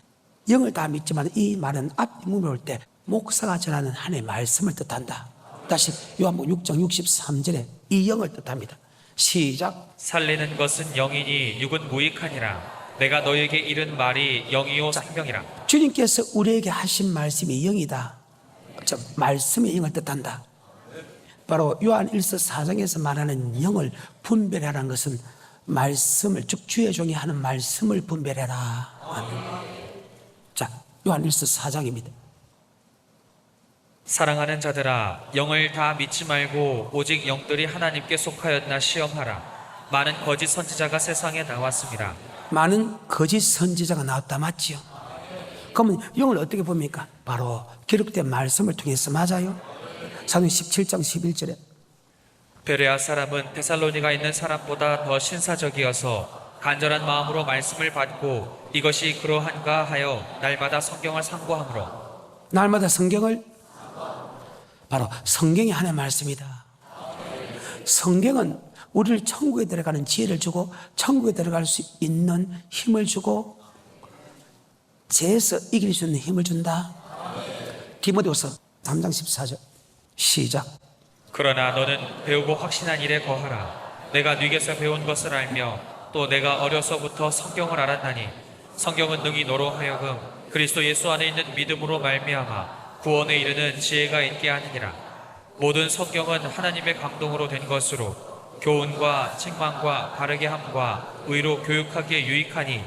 영을 다 믿지만 이 말은 앞 문에 올 때 목사가 전하는 하나님의 말씀을 뜻한다. 다시 요한복음 6장 63절에 이 영을 뜻합니다. 시작. 살리는 것은 영이니 육은 무익하니라. 내가 너에게 이른 말이 영이요 생명이라. 주님께서 우리에게 하신 말씀이 영이다. 말씀의 영을 뜻한다. 바로 요한일서 4장에서 말하는 영을 분별하라는 것은 말씀을 즉 주의 종이 하는 말씀을 분별해라. 자, 요한일서 4장입니다. 사랑하는 자들아 영을 다 믿지 말고 오직 영들이 하나님께 속하였나 시험하라. 많은 거짓 선지자가 세상에 나왔습니다. 많은 거짓 선지자가 나왔다 맞지요? 그러면 영을 어떻게 봅니까? 바로 기록된 말씀을 통해서 맞아요. 사도행 17장 11절에 베레아 사람은 데살로니가 있는 사람보다 더 신사적이어서 간절한 마음으로 말씀을 받고 이것이 그러한가 하여 날마다 성경을 상고하므로. 날마다 성경을 바로 성경이 하나의 말씀이다. 성경은 우리를 천국에 들어가는 지혜를 주고 천국에 들어갈 수 있는 힘을 주고 죄에서 이길 수 있는 힘을 준다. 디모데후서 3장 14절 시작. 그러나 너는 배우고 확신한 일에 거하라. 내가 네게서 배운 것을 알며 또 내가 어려서부터 성경을 알았나니 성경은 능히 너로 하여금 그리스도 예수 안에 있는 믿음으로 말미암아 구원에 이르는 지혜가 있게 하느니라. 모든 성경은 하나님의 감동으로 된 것으로 교훈과 책망과 바르게 함과 의로 교육하기에 유익하니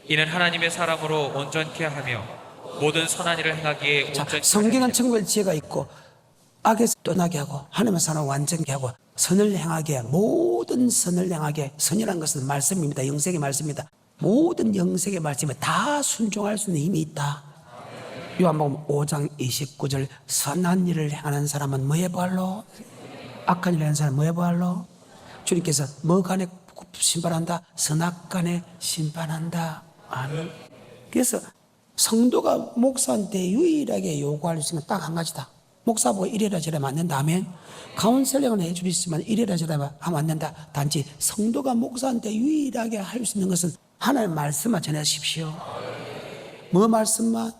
이는 하나님의 사람으로 온전케 하며 모든 선한 일을 행하기에 온전케 하느니라. 성경은 천국의 지혜가 있고 악에서 떠나게 하고 하나님의 사람을 완전케 하고 선을 행하게 모든 선을 행하게 선이라는 것은 말씀입니다. 영생의 말씀입니다. 모든 영생의 말씀에 다 순종할 수 있는 힘이 있다. 요한복음 5장 29절 선한 일을 행하는 사람은 뭐에 보할로? 악한 일을 하는 사람은 뭐에 보할로? 주님께서 뭐 간에 심판한다? 선악간에 심판한다. 아멘. 그래서 성도가 목사한테 유일하게 요구할 수 있는 딱 한 가지다. 목사 보고 이래라 저래라 안 된다 하면 카운셀링을 해줄 수 있으면 이래라 저래라 하면 안 된다. 단지 성도가 목사한테 유일하게 할 수 있는 것은 하나님의 말씀만 전하십시오. 뭐 말씀만?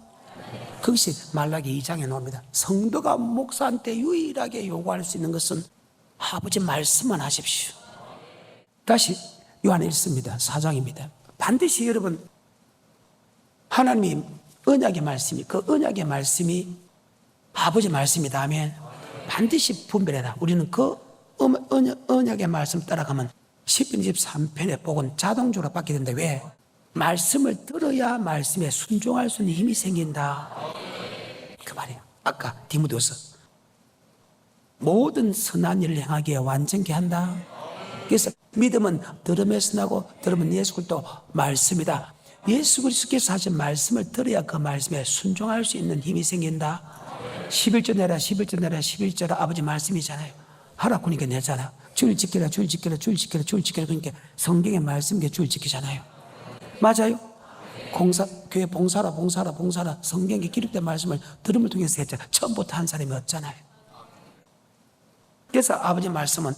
그것이 말라기 2장에 나옵니다. 성도가 목사한테 유일하게 요구할 수 있는 것은 아버지 말씀만 하십시오. 다시 요한에 있습니다. 4장입니다. 반드시 여러분 하나님이 언약의 말씀이 그 언약의 말씀이 아버지 말씀이다 하면 반드시 분별해라. 우리는 그 언약의 말씀 따라가면 10편 23편의 복은 자동적으로 받게 된다. 왜? 말씀을 들어야 말씀에 순종할 수 있는 힘이 생긴다. 그 말이에요. 아까 디모데후서 모든 선한 일을 행하기에 완전케 한다. 그래서 믿음은 들음에서 나고 들음은 예수 그리스도 말씀이다. 예수 그리스도께서 하신 말씀을 들어야 그 말씀에 순종할 수 있는 힘이 생긴다. 11조 내라 11조 내라 11조라 아버지 말씀이잖아요. 하라 그러니까 내잖아. 주일 지키라 주일 지키라 주일 지키라 주일 지키라 그러니까 성경의 말씀이 주일 지키잖아요. 맞아요. 교회 봉사라 성경에 기록된 말씀을 들음을 통해서 했잖아요. 처음부터 한 사람이 없잖아요. 그래서 아버지 말씀은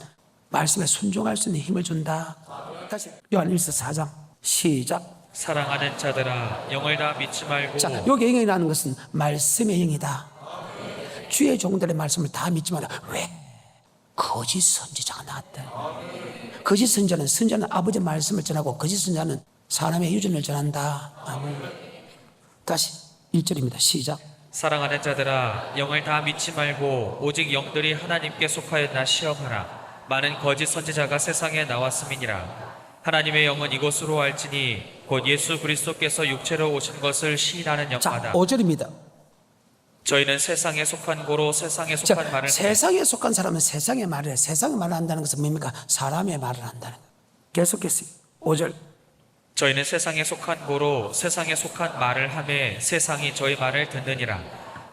말씀에 순종할 수 있는 힘을 준다. 다시 요한 1서 4장 시작. 사랑하는 자들아 영을 다 믿지 말고. 자, 여기 영이라는 것은 말씀의 영이다. 주의 종들의 말씀을 다 믿지 마라. 왜? 거짓 선지자가 나왔다. 거짓 선자는 아버지 말씀을 전하고 거짓 선자는 사람의 유전을 전한다. 아멘. 다시 1절입니다. 시작. 사랑하는 자들아 영을 다 믿지 말고 오직 영들이 하나님께 속하였나 시험하라. 많은 거짓 선지자가 세상에 나왔음이니라. 하나님의 영은 이것으로 알지니 곧 예수 그리스도께서 육체로 오신 것을 시인하는 자, 영마다. 5절입니다. 저희는 세상에 속한 고로 세상에 자, 속한 말을 세상에 속한 사람은 세상의 말을 해. 세상의 말을 한다는 것은 뭡니까? 사람의 말을 한다는 거예요. 계속해서 5절. 저희는 세상에 속한 고로 세상에 속한 말을 하매 세상이 저희 말을 듣느니라.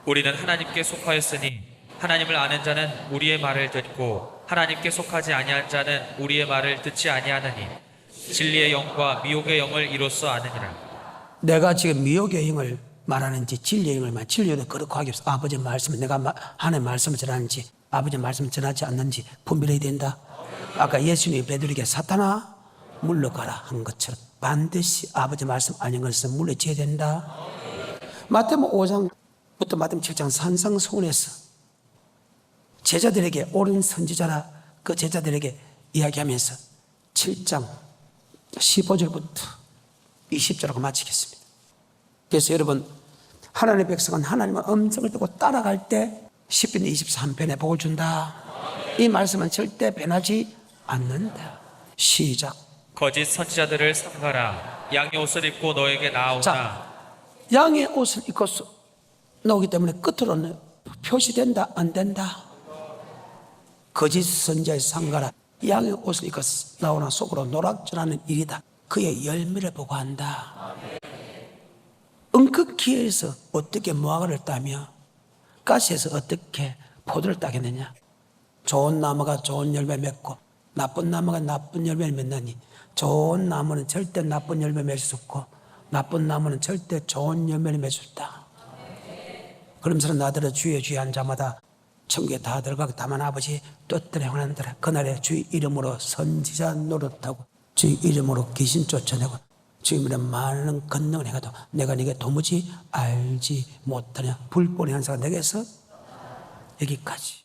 우리는 하나님께 속하였으니 하나님을 아는 자는 우리의 말을 듣고 하나님께 속하지 아니한 자는 우리의 말을 듣지 아니하느니 진리의 영과 미혹의 영을 이로써 아느니라. 내가 지금 미혹의 영을 말하는지 진리의 영을 말하는지 진리도 그렇고 하기 없어. 아버지 말씀을 내가 하나님의 말씀을 전하는지 아버지 말씀을 전하지 않는지 분별해야 된다. 아까 예수님이 베드로에게 사탄아 물러가라 한 것처럼 반드시 아버지 말씀 아닌 것을 물러져야 된다. 마태복음 5장부터 마태복음 7장 산상수훈에서 제자들에게 옳은 선지자라 그 제자들에게 이야기하면서 7장 15절부터 20절하고 마치겠습니다. 그래서 여러분 하나님의 백성은 하나님의 음성을 듣고 따라갈 때 10편 23편에 복을 준다. 이 말씀은 절대 변하지 않는다. 시작. 거짓 선지자들을 삼가라. 양의 옷을 입고 너에게 나오나. 자, 양의 옷을 입고 나오기 때문에 끝으로는 표시된다 안 된다. 거짓 선지자의 상가라. 양의 옷을 입고 나오나 속으로 노락질하는 일이다. 그의 열매를 보고 한다. 은극기에서 어떻게 무화과를 따며 가시에서 어떻게 포도를 따겠느냐. 좋은 나무가 좋은 열매 맺고 나쁜 나무가 나쁜 열매를 맺느니 좋은 나무는 절대 나쁜 열매 맺을 수 없고 나쁜 나무는 절대 좋은 열매를 맺을 수 없다. 그러면서 나더러 주의 한 자마다 천국에 다 들어가고 다만 아버지 뜻대로 행하는더라. 그날에 주의 이름으로 선지자 노릇하고 주의 이름으로 귀신 쫓아내고 주의 이름으로 많은 권능을 행하도 내가 네게 도무지 알지 못하냐. 불법의 한사가 내게서 여기까지.